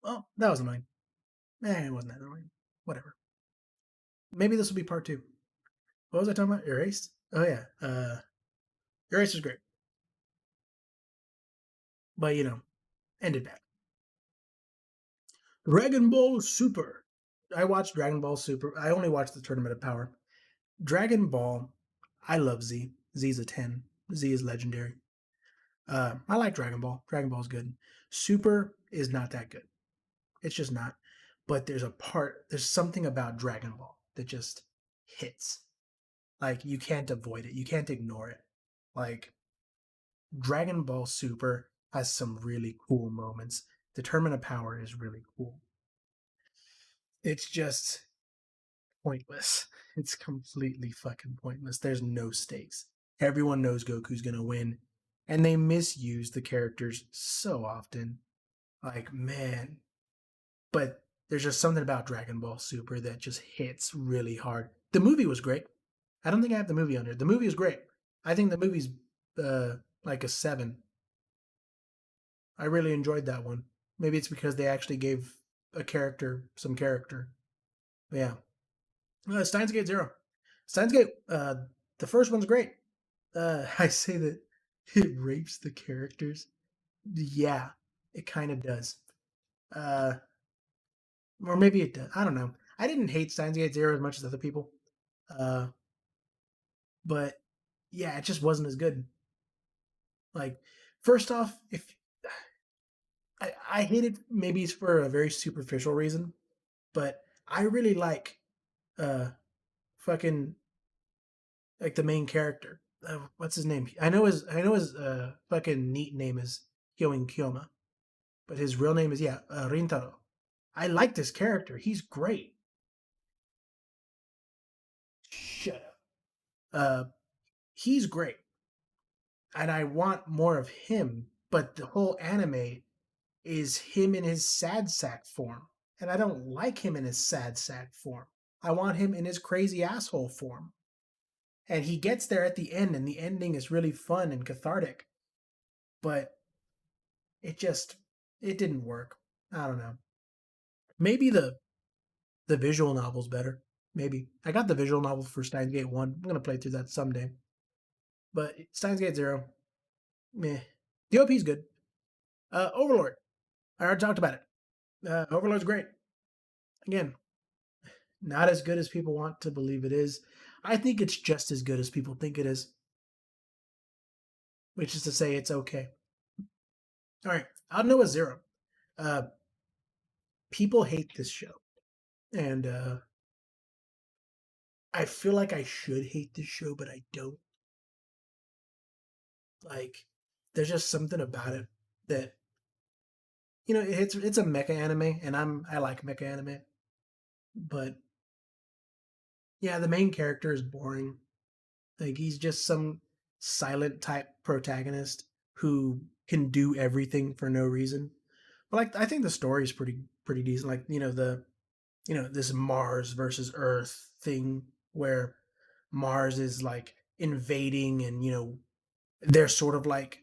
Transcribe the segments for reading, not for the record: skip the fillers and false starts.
Well, that was annoying. It wasn't that annoying. Whatever. Maybe this will be part two. What was I talking about? Erased? Oh yeah. Erased was great. But ended bad. Dragon Ball Super. I watched Dragon Ball Super. I only watched the Tournament of Power. Dragon Ball. I love Z. Z's a 10. Z is legendary. I like Dragon Ball. Dragon Ball is good. Super is not that good. It's just not. But there's something about Dragon Ball that just hits. Like, you can't avoid it. You can't ignore it. Like, Dragon Ball Super has some really cool moments. The Tournament of Power is really cool. It's just pointless. It's completely fucking pointless. There's no stakes. Everyone knows Goku's gonna win, and they misuse the characters so often. Like, man. But there's just something about Dragon Ball Super that just hits really hard. The movie was great. I don't think I have the movie on here. The movie is great. I think the movie's like a 7. I really enjoyed that one. Maybe it's because they actually gave a character some character. But yeah. Steins Gate Zero. Steins Gate, the first one's great. I say that it rapes the characters. Yeah, it kind of does. Uh, or maybe it does. I don't know. I didn't hate Steins Gate Zero as much as other people. Uh, but yeah, it just wasn't as good. Like, first off, if I hate it, maybe it's for a very superficial reason, but I really like uh fucking like the main character. What's his name? I know his fucking neat name is Hyoin Kyoma, but his real name is Rintaro. I like this character. He's great. Shut up. Uh, he's great, and I want more of him. But the whole anime is him in his sad sack form, and I don't like him in his sad sack form. I want him in his crazy asshole form. And he gets there at the end, and the ending is really fun and cathartic. But it just it didn't work. I don't know. Maybe the visual novel's better. Maybe I got the visual novel for Steins Gate 1. I'm gonna play through that someday. But Steins Gate 0, meh. The OP's good. Overlord. I already talked about it. Overlord's great. Again, not as good as people want to believe it is. I think it's just as good as people think it is, which is to say, it's okay. All right, I'll know a 0. Uh, People hate this show, and I feel like I should hate this show, but I don't. Like, there's just something about it that it's a mecha anime, and I like mecha anime, but yeah, the main character is boring. Like, he's just some silent type protagonist who can do everything for no reason. But like, I think the story is pretty decent. Like, this Mars versus Earth thing where Mars is like invading, and they're sort of like,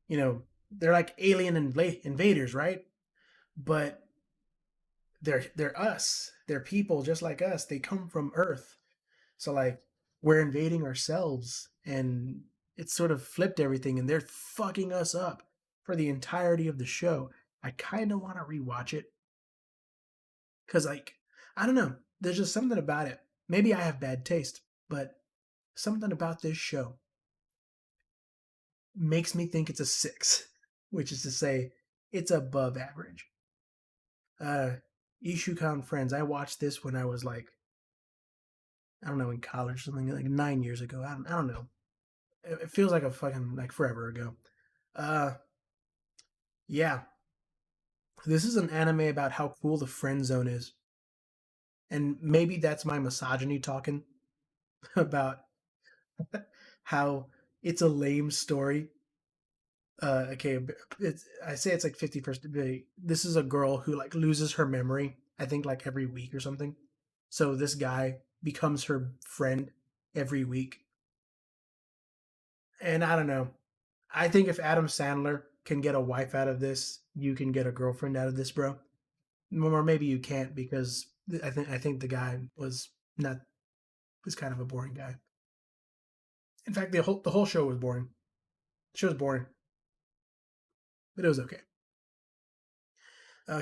you know they're like alien invaders, right? But they're us. They're people just like us. They come from Earth. So like, we're invading ourselves, and it's sort of flipped everything, and they're fucking us up for the entirety of the show. I kind of want to rewatch it because, like, I don't know. There's just something about it. Maybe I have bad taste, but something about this show makes me think it's a 6, which is to say, it's above average. Uh, Ishukan Friends. I watched this when I was like, I don't know, in college, something like 9 years ago. I don't know. It feels like a fucking like forever ago. Uh, yeah. This is an anime about how cool the friend zone is, and maybe that's my misogyny talking about how it's a lame story. Okay, I say it's like 50%. This is a girl who like loses her memory. I think like every week or something. So this guy becomes her friend every week, and I don't know. I think if Adam Sandler can get a wife out of this, you can get a girlfriend out of this, bro. Or maybe you can't because I think the guy not was kind of a boring guy. In fact, the whole show was boring. The show was boring, but it was okay.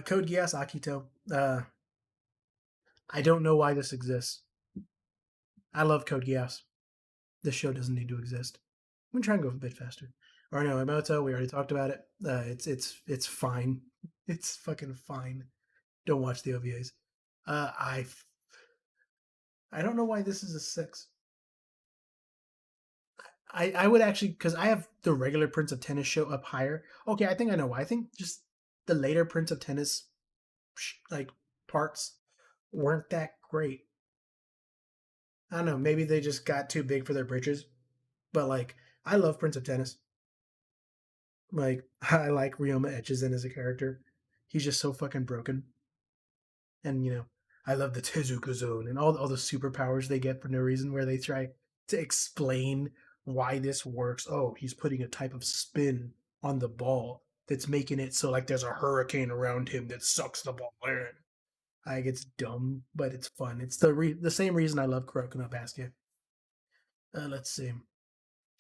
Code Geass Akito. I don't know why this exists. I love Code Geass. This show doesn't need to exist. I'm gonna try and go a bit faster. Or no, Emoto. We already talked about it. It's fine. It's fucking fine. Don't watch the OVAs. Uh, I I don't know why this is a six. I would actually because I have the regular Prince of Tennis show up higher. Okay, I think I know why. I think just the later Prince of Tennis like parts weren't that great. I don't know. Maybe they just got too big for their britches. But like, I love Prince of Tennis. Like, I like Ryoma Echizen as a character. He's just so fucking broken. And I love the Tezuka Zone and all the superpowers they get for no reason, where they try to explain why this works. Oh, he's putting a type of spin on the ball that's making it so like there's a hurricane around him that sucks the ball in. Like it's dumb, but it's fun. It's the same reason I love Kuroko no Basket. Let's see.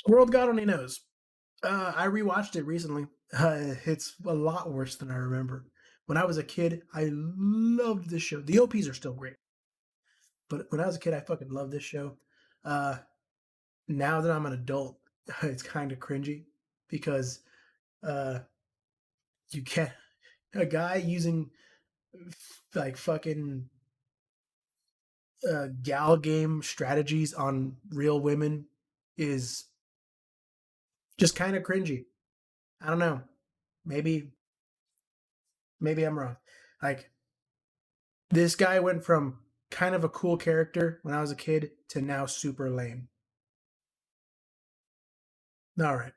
World God only knows. I rewatched it recently. It's a lot worse than I remember. When I was a kid, I loved this show. The OPs are still great, but when I was a kid, I fucking loved this show. Uh, now that I'm an adult, it's kind of cringy because uh, you can't. A guy using like fucking gal game strategies on real women is just kind of cringy. I don't know. Maybe maybe I'm wrong. Like this guy went from kind of a cool character when I was a kid to now super lame. All right.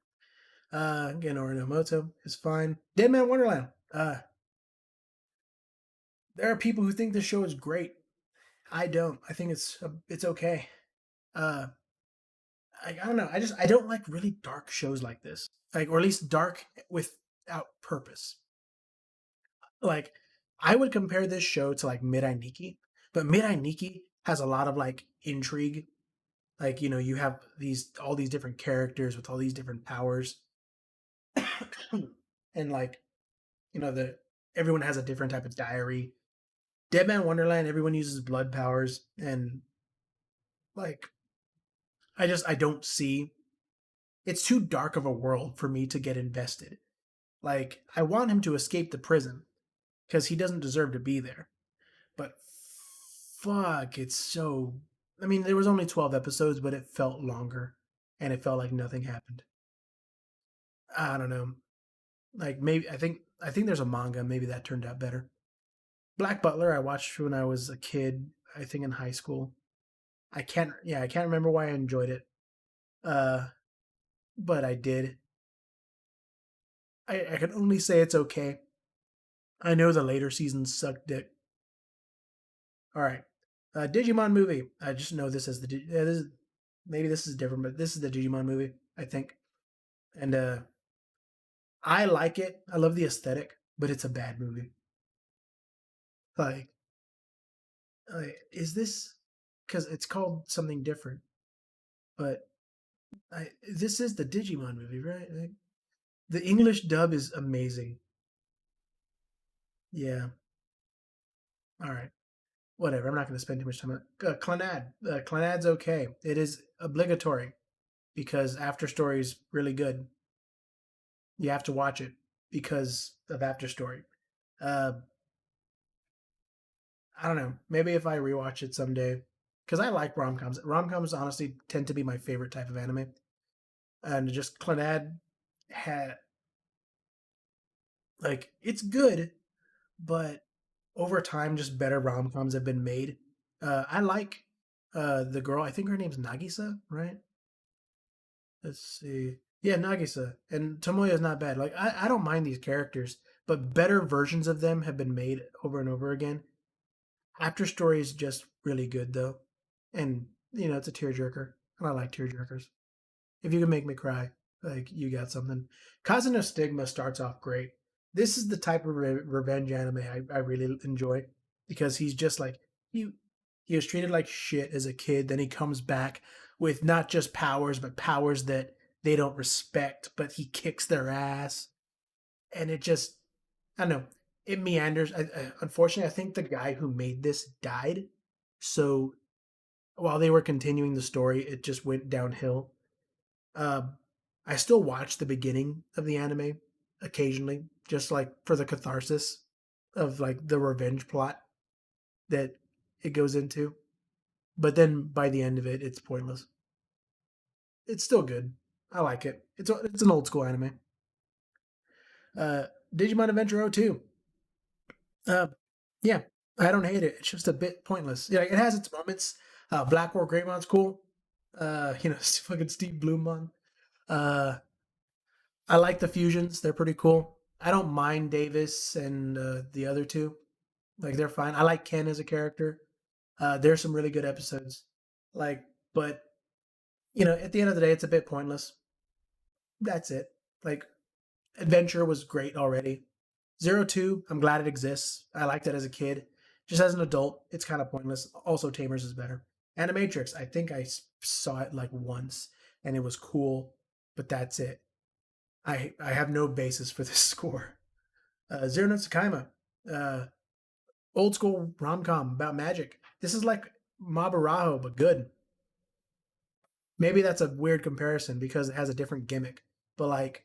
Again, Orinomoto is fine. Dead Man Wonderland. There are people who think this show is great. I don't. I think it's okay. Uh, I don't know. I don't like really dark shows like this. Like, or at least dark without purpose. Like, I would compare this show to like Midai Nikki, but Midai Nikki has a lot of like intrigue. Like, you have all these different characters with all these different powers. And like, the everyone has a different type of diary. Dead Man Wonderland, everyone uses blood powers, and like I don't see it's too dark of a world for me to get invested. Like I want him to escape the prison because he doesn't deserve to be there. But fuck, it's so. I mean, there was only 12 episodes, but it felt longer, and it felt like nothing happened. I don't know. Like maybe I think there's a manga. Maybe that turned out better. Black Butler I watched when I was a kid. I think in high school. I can't remember why I enjoyed it. Uh, but I did. I can only say it's okay. I know the later seasons suck dick. All right. Digimon movie. I just know this as this is, maybe this is different, but this is the Digimon movie, I think. And I like it. I love the aesthetic, but it's a bad movie. Like, is this because it's called something different? But this is the Digimon movie, right? Like, the English dub is amazing. Yeah. All right. Whatever. I'm not going to spend too much time on it. Clanad. Clanad's okay. It is obligatory because After Story is really good. You have to watch it because of After Story. Uh, I don't know. Maybe if I rewatch it someday, because I like rom coms. Rom coms honestly tend to be my favorite type of anime, and just Clanad had like it's good, but over time, just better rom coms have been made. I like the girl. I think her name's Nagisa, right? Let's see. Yeah, Nagisa and Tomoya is not bad. Like I don't mind these characters, but better versions of them have been made over and over again. After Story is just really good though, and it's a tearjerker, and I like tearjerkers. If you can make me cry, Like you got something. Cause no Stigma starts off great. This is the type of revenge anime I really enjoy because he's just like he he was treated like shit as a kid. Then he comes back with not just powers, but powers that they don't respect. But he kicks their ass, and it just I don't know. It meanders. Unfortunately, I think the guy who made this died. So while they were continuing the story, it just went downhill. Um, I still watch the beginning of the anime occasionally, just like for the catharsis of like the revenge plot that it goes into. But then by the end of it, it's pointless. It's still good. I like it. It's an old school anime. Uh, Digimon Adventure 02. Uh, yeah, I don't hate it. It's just a bit pointless. Yeah, it has its moments. Black War Greymon's cool. Fucking Steve Bloommon. Uh, I like the fusions. They're pretty cool. I don't mind Davis and the other two. Like they're fine. I like Ken as a character. There's some really good episodes. Like, but at the end of the day, it's a bit pointless. That's it. Like, Adventure was great already. Zero Two, I'm glad it exists. I liked it as a kid. Just as an adult, it's kind of pointless. Also, Tamers is better. Animatrix, I think I saw it like once, and it was cool, but that's it. I have no basis for this score. Zero Notes Akaima, uh, old school rom com about magic. This is like Mabarajo, but good. Maybe that's a weird comparison because it has a different gimmick, but like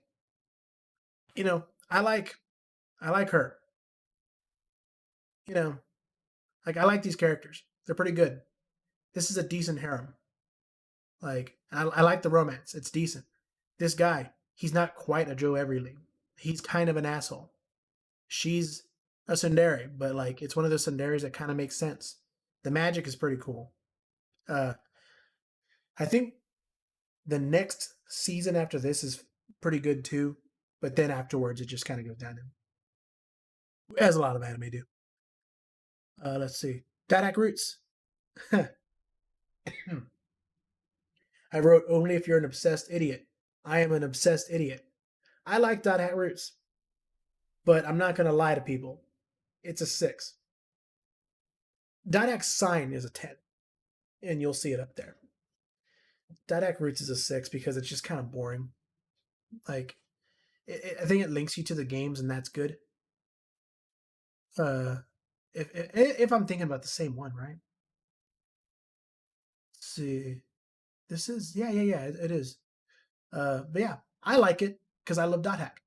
you know, I like I like her. You know, like I like these characters. They're pretty good. This is a decent harem. Like I like the romance. It's decent. This guy, he's not quite a Joe Everly. He's kind of an asshole. She's a tsundere, but like it's one of those tsunderes that kind of makes sense. The magic is pretty cool. Uh, I think the next season after this is pretty good too, but then afterwards it just kind of goes down, as a lot of anime do. Let's see, Dadak Roots. I wrote only if you're an obsessed idiot. I am an obsessed idiot. I like Dadak Roots, but I'm not gonna lie to people. It's a 6. Didact's sign is a 10, and you'll see it up there. Didact Roots is a 6 because it's just kind of boring. Like, I think it links you to the games, and that's good. Uh, if I'm thinking about the same one, right? Let's see, this is yeah, it is. But yeah, I like it because I love Dot Hack,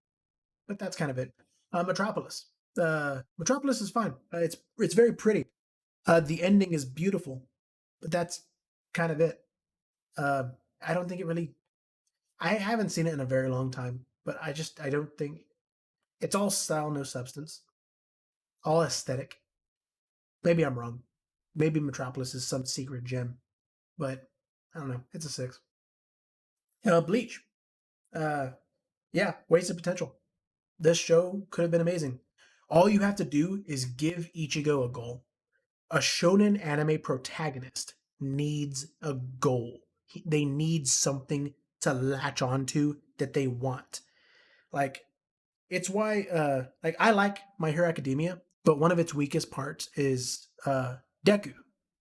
but that's kind of it. Metropolis. Metropolis is fine. It's very pretty. The ending is beautiful, but that's kind of it. Uh, I don't think it really. I haven't seen it in a very long time, but I don't think it's all style, no substance, all aesthetic. Maybe I'm wrong. Maybe Metropolis is some secret gem, but I don't know. It's a 6. Bleach. Uh, yeah, wasted potential. This show could have been amazing. All you have to do is give Ichigo a goal. A shonen anime protagonist needs a goal. They need something to latch onto that they want. Like it's why like I like My Hero Academia, but one of its weakest parts is Deku,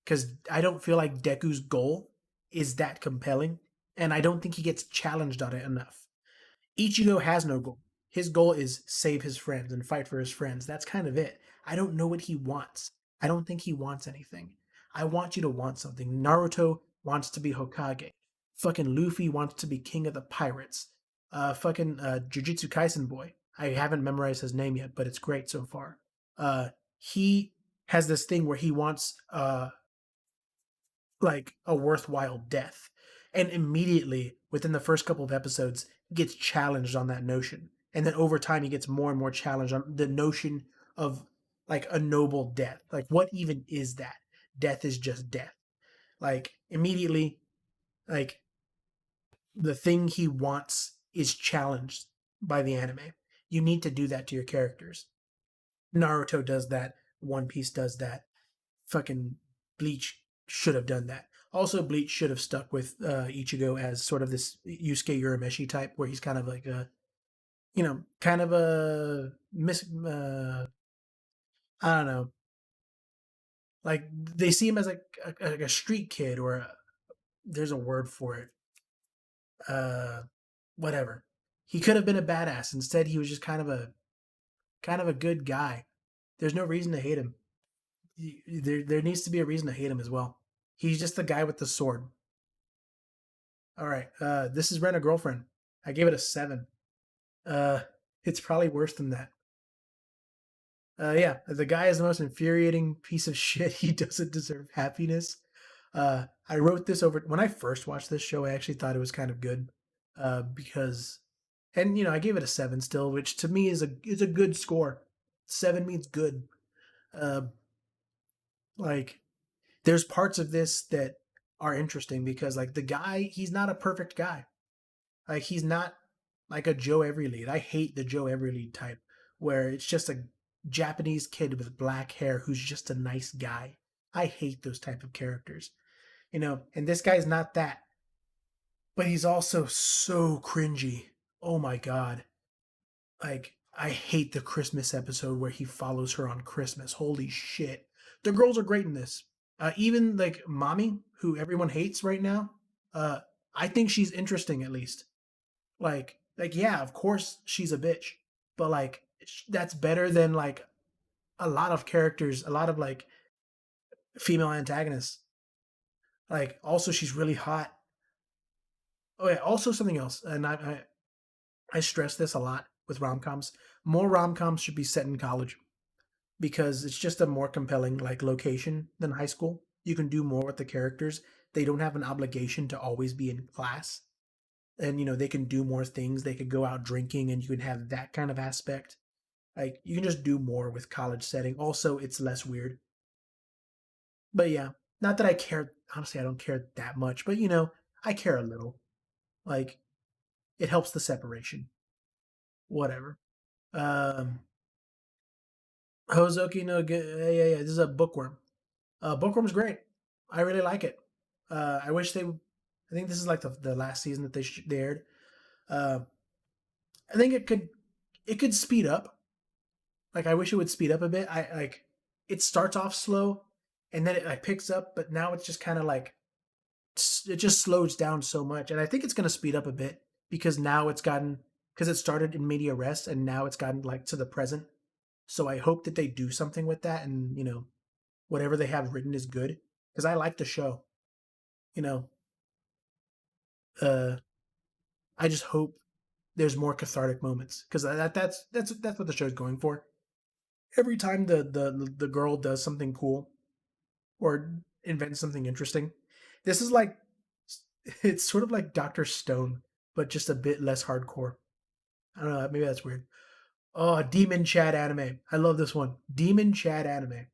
because I don't feel like Deku's goal is that compelling, and I don't think he gets challenged on it enough. Ichigo has no goal. His goal is save his friends and fight for his friends. That's kind of it. I don't know what he wants. I don't think he wants anything. I want you to want something. Naruto wants to be Hokage. Fucking Luffy wants to be king of the pirates. Fucking Jujutsu Kaisen boy. I haven't memorized his name yet, but it's great so far. He has this thing where he wants like a worthwhile death. And immediately within the first couple of episodes, he gets challenged on that notion. And then over time, he gets more and more challenged on the notion of like a noble death. Like, what even is that? Death is just death. Like, immediately, like, the thing he wants is challenged by the anime. You need to do that to your characters. Naruto does that. One Piece does that. Fucking Bleach should have done that. Also, Bleach should have stuck with Ichigo as sort of this Yusuke Urameshi type, where he's kind of like a, kind of a I don't know, like they see him as like a street kid, or there's a word for it, uh, whatever. He could have been a badass. Instead, he was just kind of a good guy. There's no reason to hate him. There needs to be a reason to hate him as well. He's just the guy with the sword. All right, this is Rent a Girlfriend. I gave it a 7. Uh, it's probably worse than that. Yeah, the guy is the most infuriating piece of shit. He doesn't deserve happiness. I wrote this over when I first watched this show. I actually thought it was kind of good, because, and I gave it a 7 still, which to me is a good score. 7 means good. Uh, like there's parts of this that are interesting because like the guy, he's not a perfect guy. Like he's not like a Joe Everylead. I hate the Joe Everylead type where it's just a Japanese kid with black hair who's just a nice guy. I hate those type of characters. And this guy's not that, but he's also so cringy. Oh my god. Like I hate the Christmas episode where he follows her on Christmas. Holy shit. The girls are great in this. Even like Mommy, who everyone hates right now, uh I think she's interesting at least. Like yeah, of course she's a bitch, but like that's better than like a lot of characters, a lot of like female antagonists. Like also she's really hot. Oh yeah, also something else, and I stress this a lot with rom-coms. More rom-coms should be set in college because it's just a more compelling like location than high school. You can do more with the characters. They don't have an obligation to always be in class. And they can do more things. They could go out drinking and you can have that kind of aspect. Like you can just do more with college setting. Also, it's less weird. But yeah, not that I care. Honestly, I don't care that much, but I care a little. Like it helps the separation. Whatever. Um, Hozoki no yeah, yeah, yeah. This is a bookworm. Bookworm's great. I really like it. I wish they. I think this is like the last season that they aired. Uh, I think it could speed up. Like I wish it would speed up a bit. I like it starts off slow, and then it like picks up, but now it's just kind of like it just slows down so much, and I think it's gonna speed up a bit because now it's gotten because it started in media res and now it's gotten like to the present. So I hope that they do something with that, and whatever they have written is good because I like the show. You know, uh, I just hope there's more cathartic moments because that's what the show's going for. Every time the girl does something cool or invents something interesting, this is like it's sort of like Doctor Stone, but just a bit less hardcore. I don't know, maybe that's weird. Oh, Demon Chad anime. I love this one. Demon Chad anime.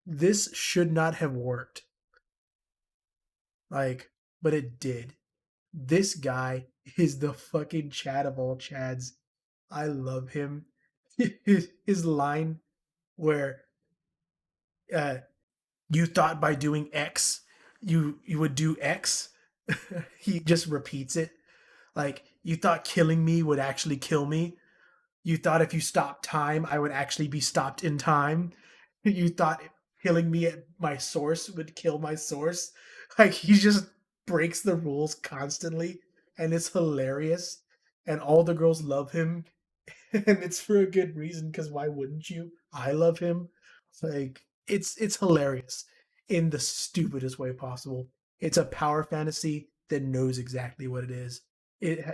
This should not have worked. Like, but it did. This guy is the fucking Chad of all Chads. I love him. His line where uh, you thought by doing X you would do X. He just repeats it. Like you thought killing me would actually kill me. You thought if you stopped time, I would actually be stopped in time. You thought killing me at my source would kill my source. Like he just breaks the rules constantly, and it's hilarious. And all the girls love him, and it's for a good reason. Because why wouldn't you? I love him. Like it's hilarious in the stupidest way possible. It's a power fantasy that knows exactly what it is. It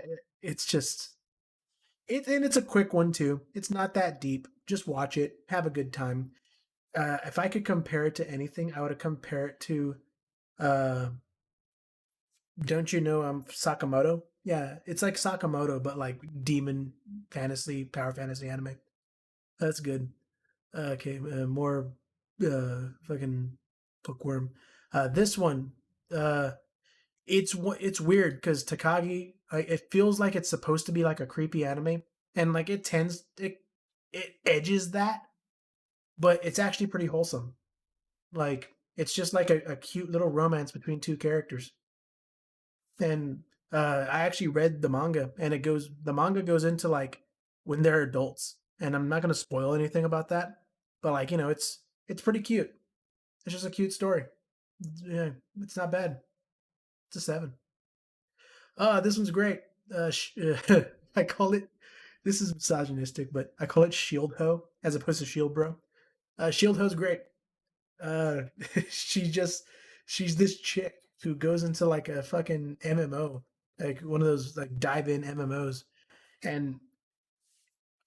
it's just and it's a quick one too. It's not that deep. Just watch it, have a good time. If I could compare it to anything, I would compare it to uh, don't you know Sakamoto? Yeah, it's like Sakamoto, but like demon fantasy, power fantasy anime. That's good. Okay, more fucking bookworm. This one, uh, it's weird because Takagi, it feels like it's supposed to be like a creepy anime, and like it edges that, but it's actually pretty wholesome. Like It's just like a cute little romance between two characters. And I actually read the manga, and the manga goes into like when they're adults, and I'm not gonna spoil anything about that, but like it's pretty cute. It's just a cute story. Yeah, it's not bad. It's a 7. This one's great. I call it. This is misogynistic, but I call it Shield Ho as opposed to Shield Bro. Shield Ho's great. Uh, she just she's this chick who goes into like a fucking MMO, like one of those like dive in MMOs, and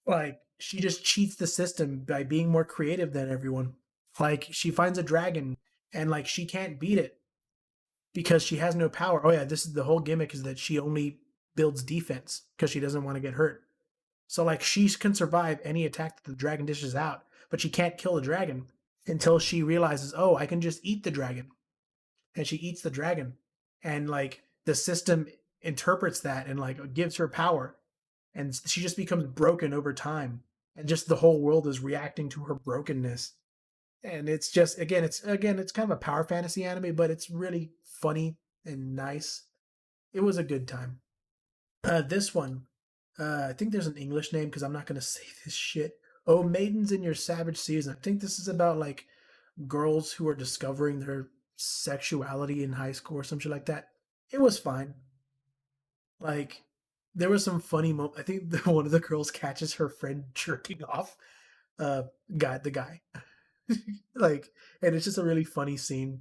like she just cheats the system by being more creative than everyone. Like she finds a dragon and like she can't beat it because she has no power. Oh yeah, this is the whole gimmick is that she only builds defense because she doesn't want to get hurt. So like she can survive any attack that the dragon dishes out, but she can't kill the dragon until she realizes, oh, I can just eat the dragon. And she eats the dragon. And like the system interprets that and like gives her power. And she just becomes broken over time. And just the whole world is reacting to her brokenness. And it's just it's kind of a power fantasy anime, but it's really funny and nice. It was a good time. This one, I think there's an English name because I'm not gonna say this shit. Oh, Maidens in Your Savage Season. I think this is about like girls who are discovering their sexuality in high school or some shit like that. It was fine. Like there was some funny moment. I think one of the girls catches her friend jerking off. Uh, the guy, like, and it's just a really funny scene.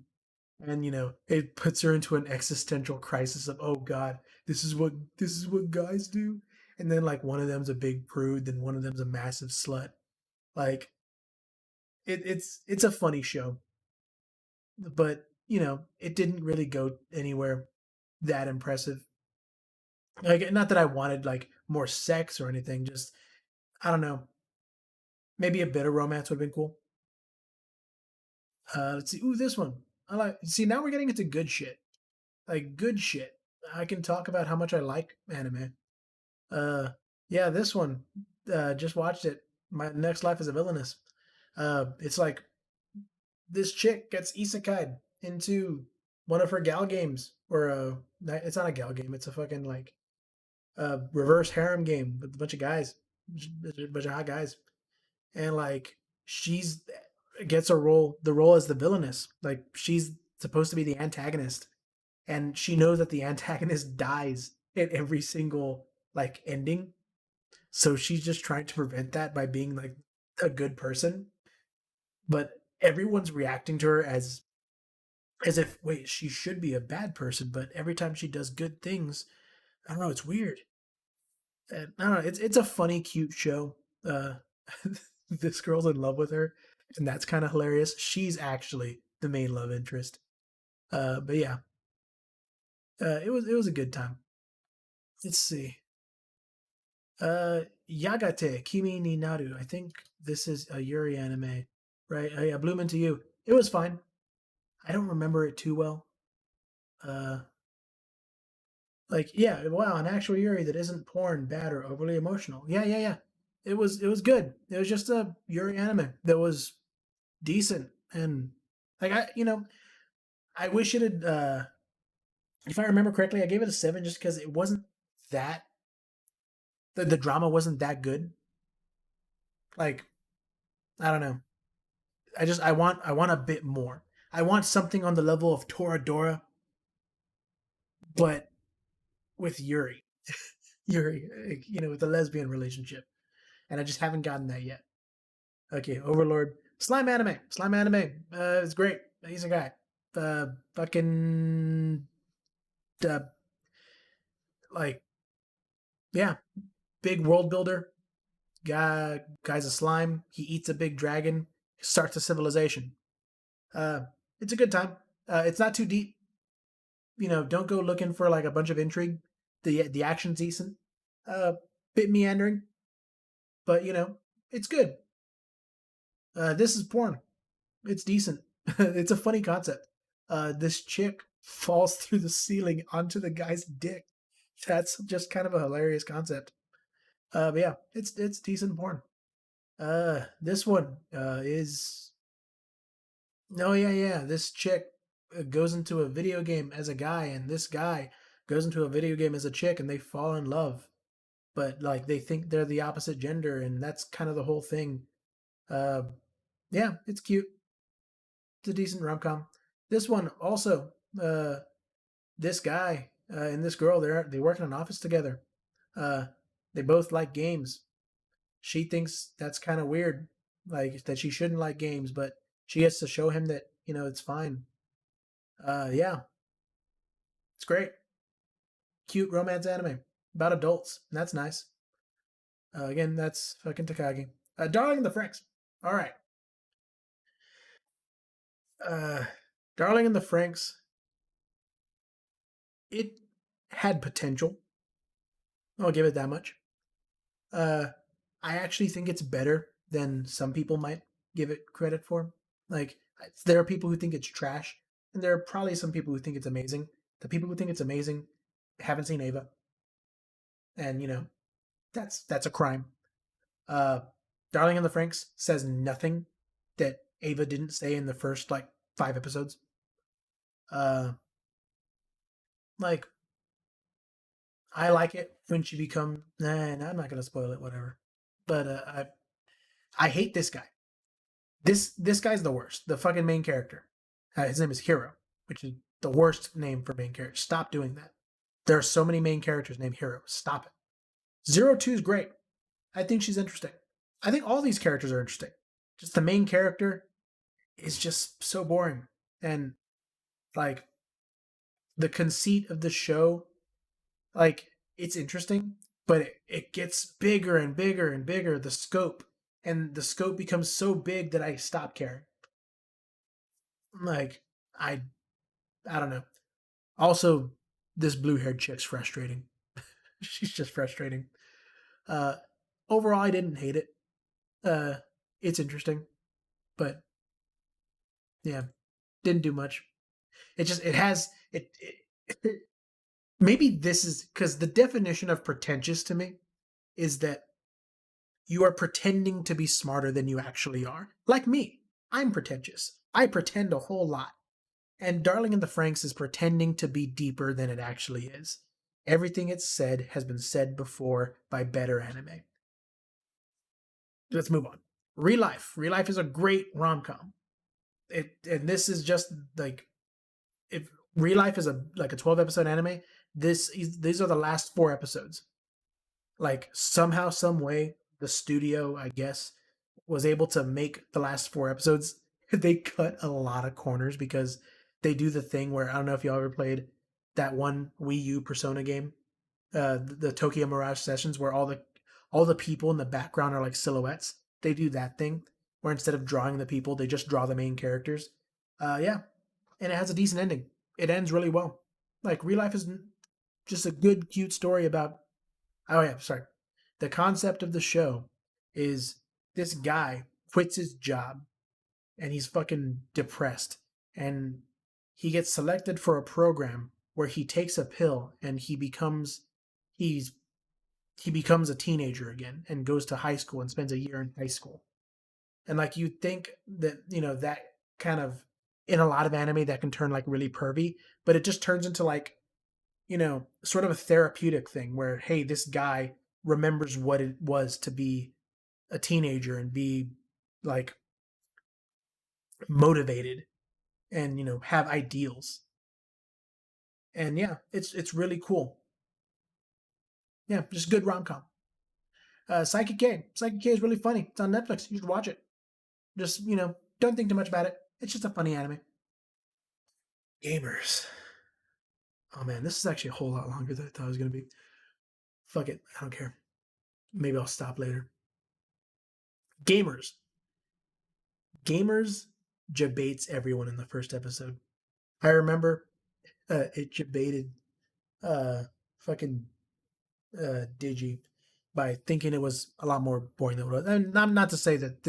And it puts her into an existential crisis of, oh god, this is what guys do. And then like one of them's a big prude, then one of them's a massive slut. Like it's a funny show, but it didn't really go anywhere that impressive. Like not that I wanted like more sex or anything, just I don't know, maybe a bit of romance would have been cool. Let's see. Ooh, this one. I like. See, now we're getting into good shit. Like good shit. I can talk about how much I like anime. Uh, yeah, this one. Just watched it. My next life is a villainess. It's like this chick gets isekai'd into one of her gal games, or it's not a gal game. It's a fucking like reverse harem game with a bunch of guys, a bunch of hot guys, and like she's gets the role as the villainess. Like she's supposed to be the antagonist, and she knows that the antagonist dies in every single like ending. So she's just trying to prevent that by being like a good person. But everyone's reacting to her as if wait, she should be a bad person, but every time she does good things, I don't know, it's weird. And I don't know, it's a funny, cute show. Uh this girl's in love with her, and that's kind of hilarious. She's actually the main love interest. But yeah, it was a good time. Let's see. Yagate Kimi ni Naru. I think this is a Yuri anime, right? Yeah, Bloom into You. It was fine. I don't remember it too well. Uh, like yeah, wow, an actual Yuri that isn't porn, bad, or overly emotional. Yeah, yeah, yeah. It was good. It was just a Yuri anime that was decent and like I wish it had. If I remember correctly, I gave it a 7 just because it wasn't that the drama wasn't that good. Like I don't know. I want a bit more. I want something on the level of Toradora, but with Yuri. Yuri, with a lesbian relationship. And I just haven't gotten that yet. Okay, Overlord. Slime anime. Slime anime. It's great. He's a guy. Fucking uh, like yeah, big world builder. Guy's a slime. He eats a big dragon. Starts a civilization. Uh, it's a good time. It's not too deep. Don't go looking for like a bunch of intrigue. The action's decent. Uh, Bit meandering, but it's good. This is porn. It's decent. It's a funny concept. This chick falls through the ceiling onto the guy's dick. That's just kind of a hilarious concept. But yeah, it's decent porn. This one is Oh yeah, yeah. This chick goes into a video game as a guy, and this guy goes into a video game as a chick, and they fall in love. But like they think they're the opposite gender, and that's kind of the whole thing. Uh, yeah, it's cute. It's a decent rom com. This one also, this guy and this girl, they work in an office together. Uh, they both like games. She thinks that's kind of weird, like that she shouldn't like games, but she gets to show him that it's fine. Yeah, it's great. Cute romance anime about adults. That's nice. Again, that's fucking Takagi. Darling in the Franxx. All right. Uh, Darling in the Franxx. It had potential. I'll give it that much. Uh, I actually think it's better than some people might give it credit for. Like, there are people who think it's trash, and there are probably some people who think it's amazing. The people who think it's amazing haven't seen Ava, and that's a crime. Uh, Darling in the Franxx says nothing that Ava didn't say in the first like 5 episodes. Uh, like I like it when she become. Nah, I'm not gonna spoil it. Whatever. But I hate this guy. This guy's the worst. The fucking main character. His name is Hero, which is the worst name for main character. Stop doing that. There are so many main characters named Hero. Stop it. Zero Two is great. I think she's interesting. I think all these characters are interesting. Just the main character is just so boring. And like the conceit of the show, like it's interesting, but it gets bigger and bigger and bigger, the scope. And the scope becomes so big that I stop caring. Like I I don't know. Also, this blue haired chick's frustrating. She's just frustrating. Uh Overall I didn't hate it. Uh it's interesting, but yeah, didn't do much. It has it maybe this is because the definition of pretentious to me is that you are pretending to be smarter than you actually are. Like me, I'm pretentious. I pretend a whole lot. And Darling in the Franxx is pretending to be deeper than it actually is. Everything it's said has been said before by better anime. Let's move on. Real Life. Real Life is a great rom com. And this is just like if Real Life is a like a 12 episode anime, these are the last 4 episodes. Like somehow, some way, the studio, I guess, was able to make the last 4 episodes. They cut a lot of corners because they do the thing where I don't know if y'all ever played that one Wii U Persona game, the Tokyo Mirage Sessions, where all the people in the background are like silhouettes. They do that thing where instead of drawing the people, they just draw the main characters. Yeah, and it has a decent ending. It ends really well. Like Real Life is just a good, cute story about. Oh yeah, sorry. The concept of the show is this guy quits his job and he's fucking depressed, and he gets selected for a program where he takes a pill and he's he becomes a teenager again and goes to high school and spends a year in high school. And like you'd think that, that kind of in a lot of anime that can turn like really pervy, but it just turns into like, sort of a therapeutic thing where, hey, this guy remembers what it was to be a teenager and be like motivated and, have ideals. And yeah, it's really cool. Yeah, just good rom com. Psychic K. Psychic K is really funny. It's on Netflix. You should watch it. Just, don't think too much about it. It's just a funny anime. Gamers. Oh man, this is actually a whole lot longer than I thought it was gonna be. Fuck it, I don't care. Maybe I'll stop later. Gamers. Gamers debates everyone in the first episode. I remember it debated uh fucking Digi by thinking it was a lot more boring than it was. And I'm not to say that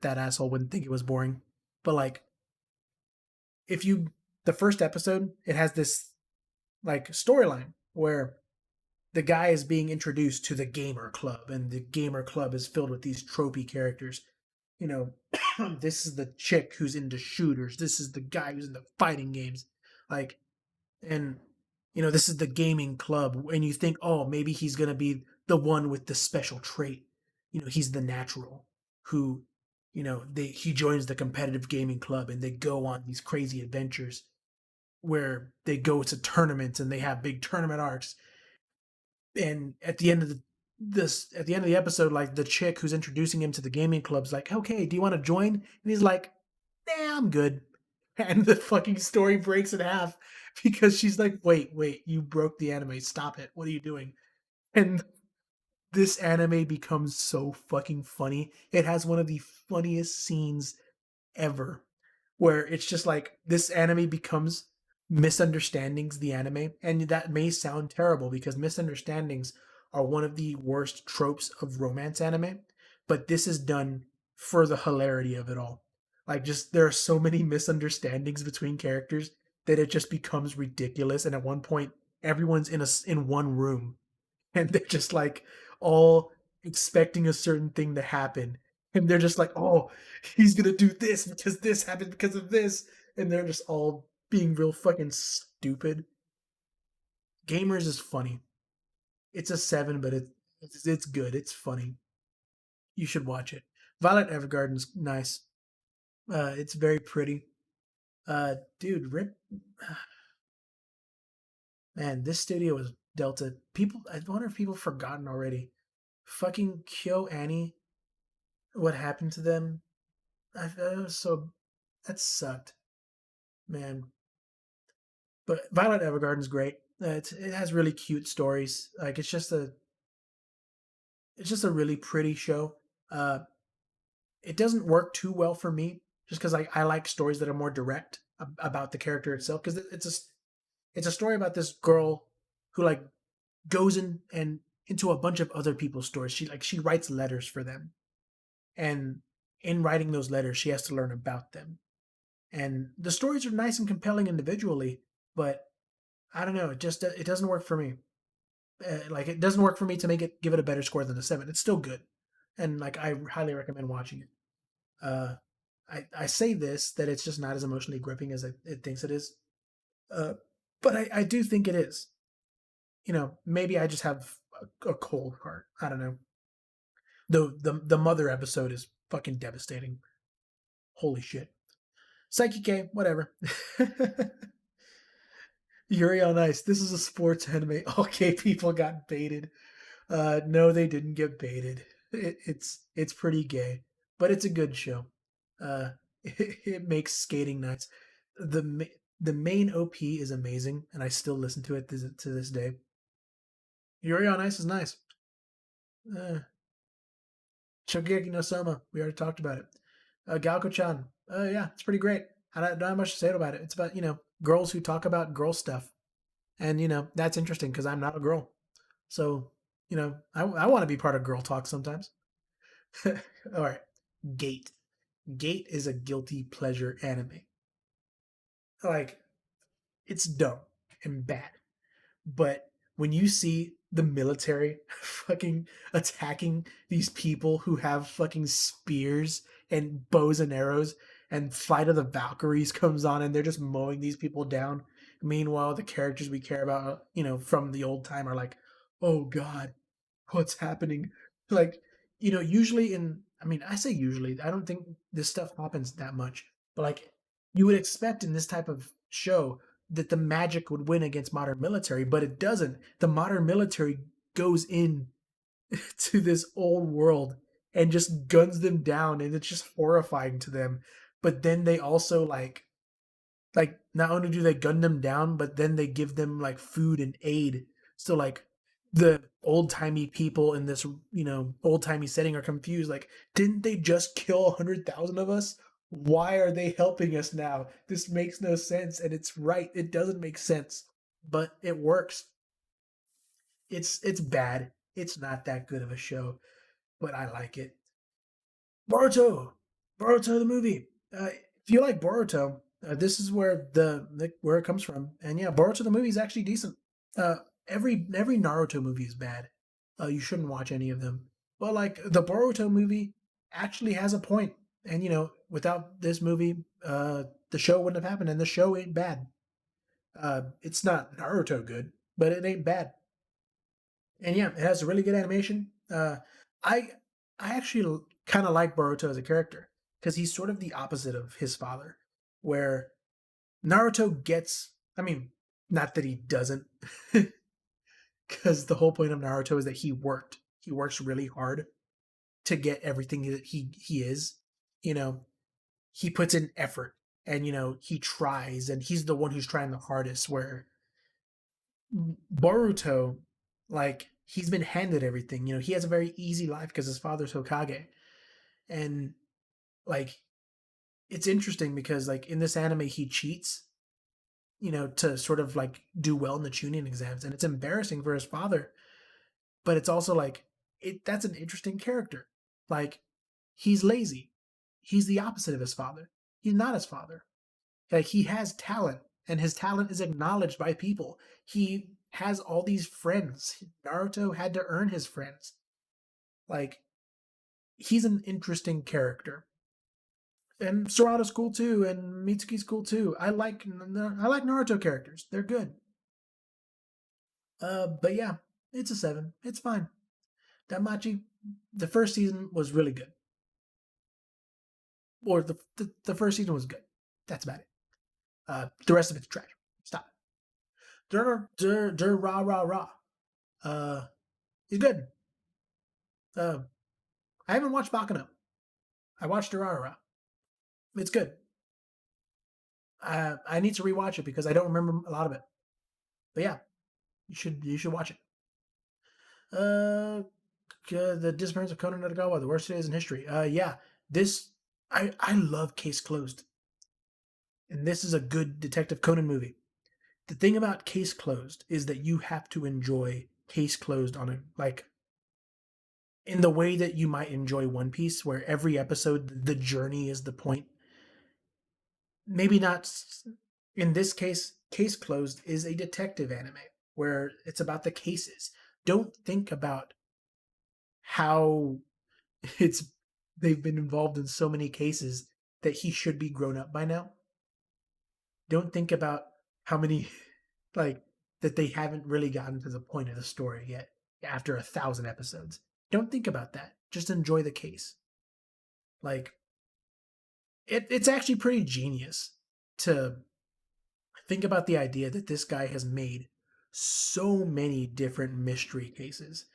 that asshole wouldn't think it was boring, but like if you the first episode, it has this like storyline where the guy is being introduced to the gamer club, and the gamer club is filled with these tropey characters. This is the chick who's into shooters. This is the guy who's into fighting games. Like, and this is the gaming club, and you think, oh, maybe he's gonna be the one with the special trait. He's the natural who, he joins the competitive gaming club, and they go on these crazy adventures where they go to tournaments and they have big tournament arcs. And at the end of the episode, like the chick who's introducing him to the gaming club's like, okay, do you want to join? And he's like, nah, I'm good. And the fucking story breaks in half because she's like, wait, you broke the anime. Stop it. What are you doing? And this anime becomes so fucking funny. It has one of the funniest scenes ever, where it's just like this anime becomes misunderstandings, the anime. And that may sound terrible because misunderstandings are one of the worst tropes of romance anime, but this is done for the hilarity of it all. Like, just there are so many misunderstandings between characters that it just becomes ridiculous. And at one point, everyone's in one room and they're just like all expecting a certain thing to happen, and they're just like, oh, he's gonna do this because this happened because of this, and they're just all being real fucking stupid. Gamers is funny. It's a 7, but it's good. It's funny. You should watch it. Violet Evergarden's nice. It's very pretty. Dude, Rip, man, this studio was Delta. People, I wonder if people forgotten already. Fucking Kyo Annie, what happened to them? That was so, that sucked, man. But Violet Evergarden's great. It has really cute stories. Like, it's just a really pretty show. Uh, it doesn't work too well for me just because I like stories that are more direct about the character itself. Because it's a story about this girl who like goes in and into a bunch of other people's stories. She writes letters for them, and in writing those letters, she has to learn about them. And the stories are nice and compelling individually, but I don't know. It doesn't work for me. Like, it doesn't work for me to give it a better score than a 7. It's still good, and like I highly recommend watching it. Uh, I say this that it's just not as emotionally gripping as it thinks it is, uh, but I do think it is. Maybe I just have a cold heart. I don't know. The mother episode is fucking devastating. Holy shit. Psyche K, whatever. Yuri on Ice. This is a sports anime. Okay, people got baited. No, they didn't get baited. It's pretty gay, but it's a good show. It makes skating nice. The main OP is amazing, and I still listen to it to this day. Yuri on Ice is nice. Uh, Shogeki no Soma. We already talked about it. Galko-chan. Yeah, it's pretty great. I don't have much to say about it. It's about girls who talk about girl stuff, and that's interesting because I'm not a girl. So I want to be part of girl talk sometimes. All right, Gate. Gate is a guilty pleasure anime. Like, it's dumb and bad, but when you see the military fucking attacking these people who have fucking spears and bows and arrows, and Flight of the Valkyries comes on and they're just mowing these people down. Meanwhile, the characters we care about, from the old time are like, oh God, what's happening? Like, usually I mean, I say usually, I don't think this stuff happens that much, but like, you would expect in this type of show that the magic would win against modern military, but it doesn't. The modern military goes in to this old world and just guns them down, and it's just horrifying to them. But then they also like not only do they gun them down, but then they give them like food and aid. So like the old timey people in this old timey setting are confused. Like, didn't they just kill 100,000 of us? Why are they helping us now? This makes no sense, and it's right. It doesn't make sense, but it works. It's bad. It's not that good of a show, but I like it. Boruto, Boruto the movie. If you like Boruto, this is where it comes from. And yeah, Boruto the movie is actually decent. Uh, every Naruto movie is bad. You shouldn't watch any of them. But like the Boruto movie actually has a point, And without this movie, the show wouldn't have happened, and the show ain't bad. It's not Naruto good, but it ain't bad. And yeah, it has a really good animation. I I actually kind of like Boruto as a character because he's sort of the opposite of his father, where Naruto gets. I mean, not that he doesn't, because the whole point of Naruto is that he worked. He works really hard to get everything that he is. You know, he puts in effort, and he tries, and he's the one who's trying the hardest. Where Boruto, like, he's been handed everything. He has a very easy life because his father's Hokage. And, like, it's interesting because, like, in this anime, he cheats, to sort of, like, do well in the Chunin exams. And it's embarrassing for his father, but it's also, like, that's an interesting character. Like, he's lazy. He's the opposite of his father. He's not his father. Like, he has talent, and his talent is acknowledged by people. He has all these friends. Naruto had to earn his friends. Like, he's an interesting character. And Sarada's cool too, and Mitsuki's cool too. I like Naruto characters. They're good. But yeah, it's a 7. It's fine. Danmachi, the first season was really good. Or the first season was good. That's about it. The rest of it's trash. Stop it. Dur rah rah rah. Uh, he's good. Uh, I haven't watched Bakano. I watched Durarara. It's good. I need to rewatch it because I don't remember a lot of it. But yeah, you should watch it. The Disappearance of Conan Edogawa, the worst days in history. Yeah, this I love Case Closed, and this is a good Detective Conan movie. The thing about Case Closed is that you have to enjoy Case Closed on a like in the way that you might enjoy One Piece, where every episode the journey is the point. Maybe not. In this case, Case Closed is a detective anime where it's about the cases. Don't think about how it's they've been involved in so many cases that he should be grown up by now. Don't think about how many like that they haven't really gotten to the point of the story yet after 1,000 episodes. Don't think about that. Just enjoy the case. Like it's actually pretty genius to think about the idea that this guy has made so many different mystery cases.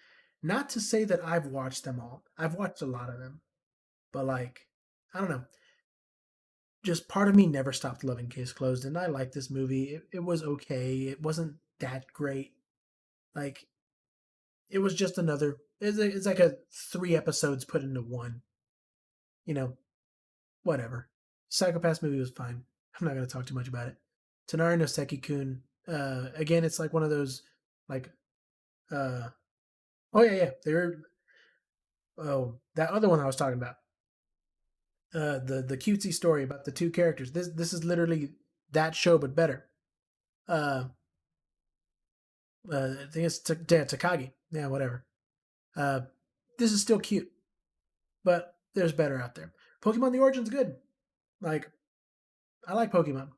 Not to say that I've watched them all. I've watched a lot of them. But like, I don't know. Just part of me never stopped loving Case Closed, and I liked this movie. It was okay. It wasn't that great. Like, it was just another. It's like a 3 episodes put into one. You know, whatever. Psychopath movie was fine. I'm not gonna talk too much about it. Tanari no Seki-kun. Again, it's like one of those like uh oh yeah. They're that other one I was talking about. The cutesy story about the two characters. This is literally that show but better. Uh, I think it's Takagi. Yeah, whatever. Uh, this is still cute, but there's better out there. Pokemon The Origin's good. Like, I like Pokemon,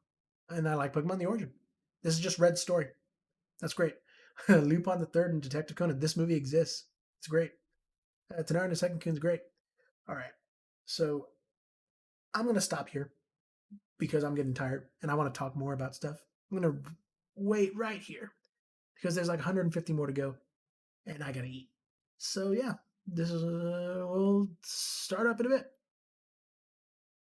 and I like Pokemon The Origin. This is just Red's story. That's great. Lupin the Third and Detective Conan. This movie exists. It's great. Tanara the Second Coon's great. All right, so I'm gonna stop here because I'm getting tired and I want to talk more about stuff. I'm gonna wait right here because there's like 150 more to go, and I gotta eat. So yeah, this is we'll start up in a bit.